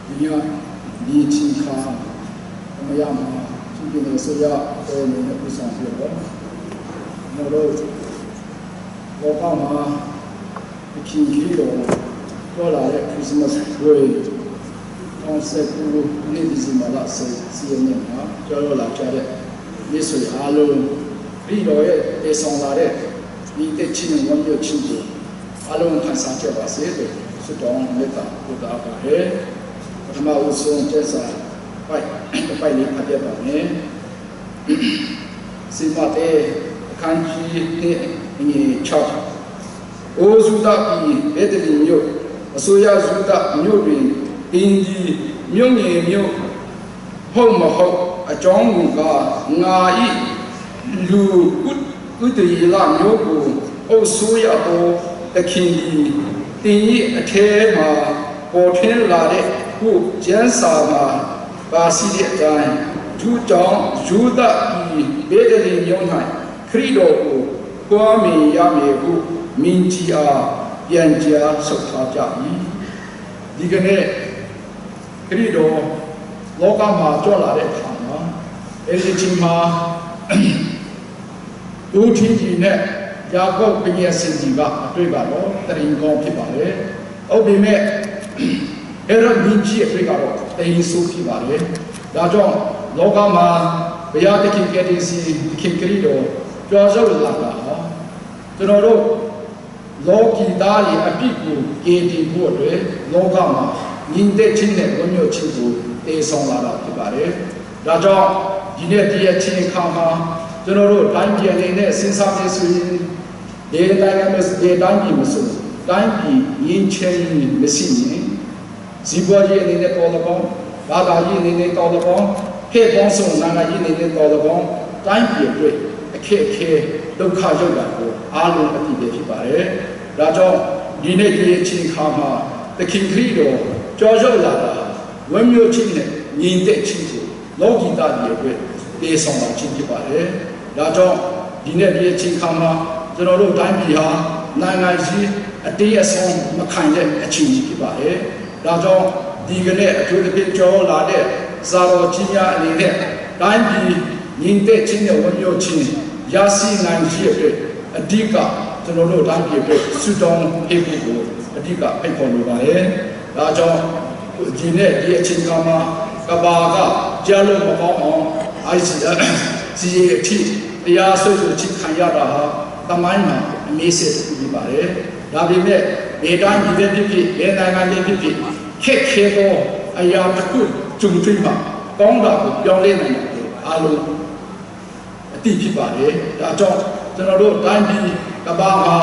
ဒီကဒီချင်းခါမရမှာသူပြည်နယ်ဆိုရပေါ်နေတဲ့ပြည်ဆောင်ပြတော့ကျွန်တော်တို့ဘောကောက်မှာအခင်းကြီးတော့ပေါ်လာတဲ့ Christmas Day 19နေ့ဒီဇင်ဘာလ10ရက်နေ့မှာကျော်လာကြတဲ့နေ့ဆိုအားလုံးပြီးတော့ရဲ့တေဆောင်လာတဲ့ဒီတက်ချင်းဝမ်းမြောက်ခြင်းကိုအားလုံးခံစားကြပါစေလို့ဆုတောင်းမေတ္တာပို့တာပါဟဲ့ပထမဦးဆုံးကျက်စာပိုက်လေးဖတ်ပြပါမယ်စီမတဲ့အခန်းကြီး1ငွေ6အိုဇူဒပြည်ဗေဒလီမြို့အစိုးရဇူဒမြို့တွင်အင်းကြီးမြို့ငယ်မြို့ဟုတ်မဟုတ်အကြောင်းမူကားငါဤလူဥတရီလာမျိုးကိုအုပ်ဆိုးရသောတခင်ကြီးတင်ဤအထဲမှာပေါ်ထင်းလာတဲ့ခုကျန်းစာမှာပါစီတဲ့အတိုင်းသူကြောင့်ယူဒဤဘေဒလီမြို့၌ခရစ်တော်ကိုပွားမြင်ရမည်ဟုမင်းကြီးအားပြန်ကြားဆုတ်ထားကြ၏ဒီကနေ့ခရစ်တော်လောကမှာကြွလာတဲ့အခါမှာအဲဒီချိန်မှာဦးထင်းကြီးနဲ့ယာကုပ်ပညတ်စင်ကြီးကအတွေ့ပါတော့တရင်ကောင်းဖြစ်ပါလေ။ဟုတ်ပေမဲ့အဲ့တော့ဒီကြီးအတွေ့ကတော့တရင်ဆိုးဖြစ်ပါလေ။ဒါကြောင့်လောကမှာဘုရားသခင်ကတည်းကခင်ခရစ်တော်ကြော်စုပ်လာတာဟာကျွန်တော်တို့လောကီသားရဲ့အပြစ်ကိုကယ်တင်ဖို့အတွက်လောကမှာညီတဲ့ချင်းနဲ့ဝမ်းမြောက်ခြင်းကိုတည်ဆောင်လာတာဖြစ်ပါတယ်။ဒါကြောင့်ဒီနေ့ဒီအချိန်ခါမှာကျွန်တော်တို့တိုင်းပြည်အနေနဲ့စဉ်းစားနေဆိုရင်ဒီတိုင်းမှာဒီတိုင်းပြည်မှာဆိုတိုင်းပြည်ရင်းချင်မရှိရင်ဇီဝရေးအနေနဲ့တော်တော်ဘာသာရေးအနေနဲ့တော်တော်ခေတ်ပေါင်းစုံနိုင်ငံရေးအနေနဲ့တော်တော်တိုင်းပြည်အတွက်အခက်အခဲဒုက္ခရောက်တာကိုအားလုံးအသိပဲဖြစ်ပါတယ်။ဒါကြောင့်ဒီနေ့ဒီအချိန်ခါမှာသခင်ခရစ်တော်ကြော်ရောက်လာတာဝမ်းမြောက်ခြင်းနဲ့ညီတဲ့ခြင်းကိုလောကီသားတွေအတွက်တည်ဆောင်လာခြင်းဖြစ်ပါတယ်။ဒါကြောင့်ဒီနေ့ဒီအချိန်ခါမှာကျွန်တော်တို့တိုင်းပြည်ဟာနိုင်ငံကြီးအတေးအဆုံးမခံတဲ့အချိန်ကြီးဖြစ်ပါတယ်။ဒါကြောင့်ဒီကနေ့အထူးသဖြင့်ကြော်လာတဲ့ဇာတော်ကြီးများအနေနဲ့တိုင်းပြည်ညီတဲ့ခြင်းနဲ့ဝမ်းမြောက်ခြင်းရရှိနိုင်ခြင်းအတွက်အဓိကကျွန်တော်တို့တိုင်းပြည်အတွက်ဆုတောင်းပေးဖို့ကိုအဓိကဖိတ်ခေါ်လိုပါတယ်။ဒါကြောင့်ဒီနေ့ဒီအချိန်ကမှာကဘာကကြားလို့မကောင်းအောင်စီအထိတရားဆွေးနွေးချခံရတာဟာတမိုင်းမှာအမေးစစ်ဖြစ်ပါတယ်။ဒါပေမဲ့ဒေတာညီတဲ့ဖြစ်ဖြစ်ဒေနိုင်ငံလေးဖြစ်ဖြစ်ခက်ခဲသောအရာတစ်ခုဂျုံတွေ့မှာကောင်းတာကိုပြောင်းလဲနိုင်တယ်အားလုံးအတိဖြစ်ပါတယ်။ဒါကြောင့်ကျွန်တော်တို့တိုင်းပြည်ကဘာမှာ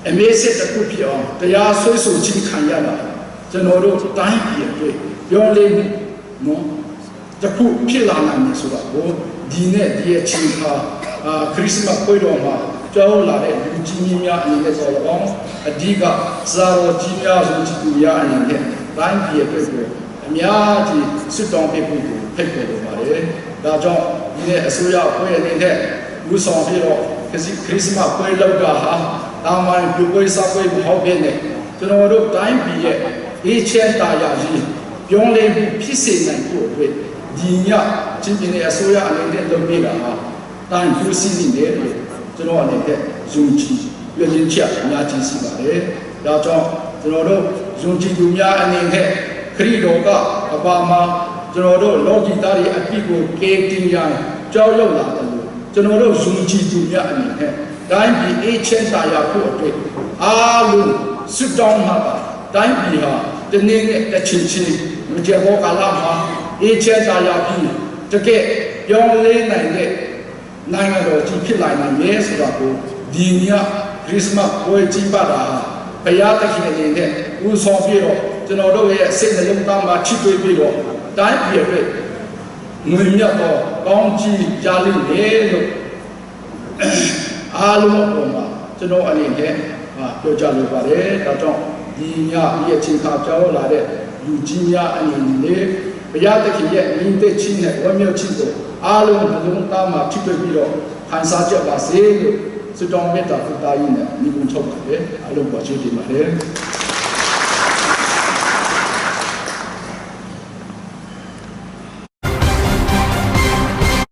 အမေးစစ်တစ်ခုဖြစ်အောင်တရားဆွေးနွေးချခံရတာကျွန်တော်တို့တိုင်းပြည်အတွက်ပြောင်းလဲမှုနော်တခုဖြစ်လာနိုင်တယ်ဆိုတော့ဒီနေ့ဒီအချိန်ခါခရစ်စမတ်ပွဲတော်မှာကြောက်လာတဲ့လူကြီးများအနေနဲ့ဆိုတော့အဓိကဇာတော်ကြီးများဆိုကြည့်ရအနေနဲ့တိုင်းပြည်အတွက်ကိုအများကြီးစွတောင်းပေးဖို့ကိုဖိတ်ခေါ်လိုပါတယ်။ဒါကြောင့်ဒီနေ့အစိုးရအဖွဲ့အနေနဲ့လူဆောင်ပြီးတော့ခရစ်စမတ်ပွဲလောက်တာဟာတာမန်ပြုပွဲစားပွဲမဟုတ်ဘဲနဲ့ကျွန်တော်တို့တိုင်းပြည်ရဲ့အေးချမ်းသာယာကြီးပြောင်းလဲမှုဖြစ်စေနိုင်ဖို့အတွက်ဒီညချင်းချင်းရဲ့အစိုးရအနေနဲ့လုပ်ပေးတာဟာတန်ဖိုးစီးနေတယ်လို့ကျွန်တော်အနေနဲ့ယုံကြည်ပြည့်စုံချက်အများကြီးရှိပါတယ်။ဒါကြောင့်ကျွန်တော်တို့ယုံကြည်သူများအနေနဲ့ခရစ်တော်ကကဘာမှာကျွန်တော်တို့လောကီသားတွေအပြစ်ကိုကယ်တင်ရန်ကြောက်ရွံ့လာတယ်လို့ကျွန်တော်တို့ယုံကြည်သူများအနေနဲ့တိုင်းပြည်အေးချမ်းသာယာဖို့အတွက်အားလုံးစွတောင်းမှာတိုင်းပြည်ဟာတနေ့နဲ့တစ်ချိန်ချင်းမကြေဘောကာလမှာအေးချမ်းသာယာပြီးတကယ်ပြောင်းလဲနိုင်တဲ့နိုင်ငံတော်ကြီးဖြစ်လာနိုင်မယ်ဆိုတာကိုဒီညခရစ်စမတ်ပွဲကြီးပါတာဘုရားသခင်အနေနဲ့ဦးဆောင်ပြီးတော့ကျွန်တော်တို့ရဲ့စိတ်နှလုံးသားမှာချစ်တွေ့ပြီးတော့တိုင်းပြည်အတွက်ငွေမြတ်တော့ကောင်းကြီးကြားလိမ့်မယ်လို့အားလုံးအပေါ်မှာကျွန်တော်အနေနဲ့ပြောကြလိုပါတယ်။ဒါကြောင့်ဒီညဒီအချိန်ခါကြောက်လာတဲ့လူကြီးများအနေနဲ့ဘုရားသခင်ရဲ့ညီတဲ့ချင်းနဲ့ဝမ်းမြောက်ခြင်းကိုအားလုံးနှလုံးသားမှာချစ်တွေ့ပြီးတော့ခံစားကြပါစေလို့ဆုတောင်းမေတ္တာပို့တာရင်းနဲ့ညီကုန်းထုတ်ပါတယ်အားလုံးပါချီးတင်ပါတယ်